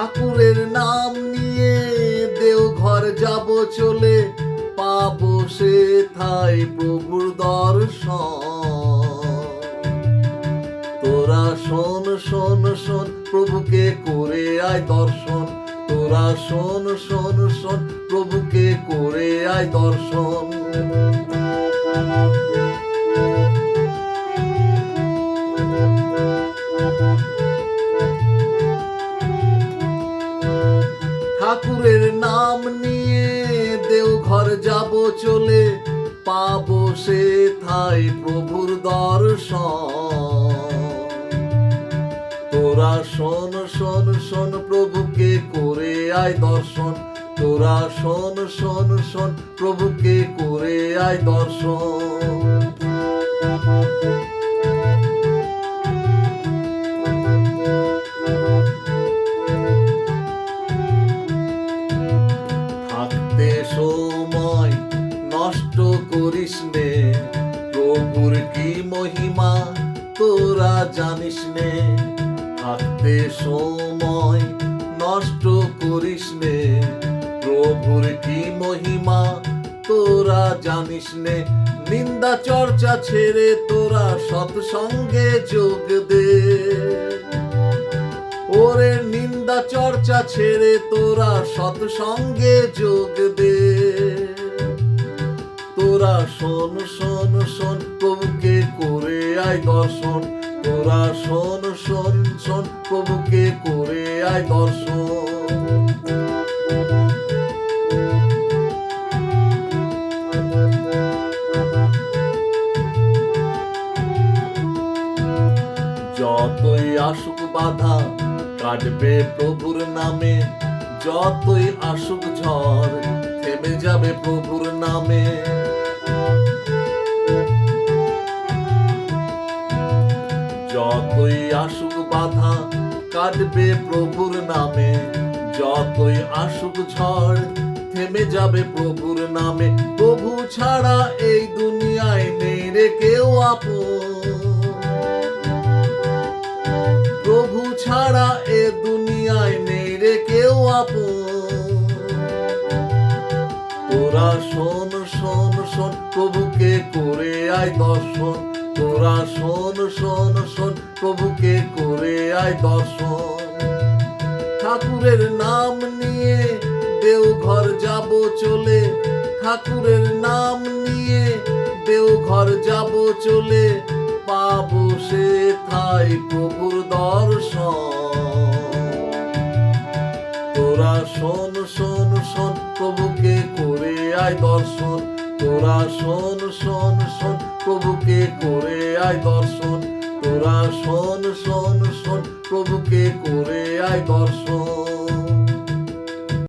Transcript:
ঠাকুরের নাম নিয়ে দেওঘর যাব চলে, পাবো সেথায় প্রভুর দর্শন। তোরা শোন শোন শোন, প্রভুকে করে আয় দর্শন। তোরা শোন শোন শোন, প্রভুকে করে আয় দর্শন। ঠাকুরের নাম নিয়ে দেওঘর যাব চলে, পাবো সেথায় প্রভুর দর্শন। তোরা শোন শোন শোন, প্রভুকে করে আয় দর্শন। তোরা শোন শোন শোন, প্রভুকে করে আয় দর্শন। থাকতে সময় নষ্ট করিস নে, প্রভুর কি মহিমা তোরা জানিস নে। থাকতে সময় নষ্ট করিস নে, প্রভুর কি মহিমা তোরা জানিস নে। নিন্দা চর্চা ছেড়ে তোরা সৎসঙ্গে যোগ দে। ওরে নিন্দা চর্চা ছেড়ে তোরা সৎসঙ্গে যোগ দে। তোরা শোন শোন শোন, প্রভুকে করে আয় দর্শন। তোরা শোন শোন শোন, প্রভুকে করে আয় দর্শন। যতই আসুক বাধা কাটবে প্রভুর নামে, যতই আসুক ঝড় থেমে যাবে প্রভুর নামে। যতই আসুক বাধা কাটবে প্রভুর নামে, যতই আসুক ঝড় থেমে যাবে প্রভুর নামে। প্রভু ছাড়া এই দুনিয়ায় নেই রে কেউ আপন। প্রভু ছাড়া এ দুনিয়ায় নেই রে কেউ আপন। তোরা শোন শোন শোন, প্রভুকে করে আয় দর্শন। তোরা শোন শোন শোন, প্রভুকে করে আয় দর্শন। ঠাকুরের নাম নিয়ে দেওঘর যাব চলে, ঠাকুরের নাম নিয়ে দেওঘর যাব চলে, পাবো সেথায় প্রভুর দর্শন। তোরা শোন শোন শোন, প্রভুকে করে আয় দর্শন। তোরা শোন শোন শোন, প্রভুকে করে আয় দর্শন। তোরা শোন শোন শোন, প্রভুকে করে আয় দর্শন।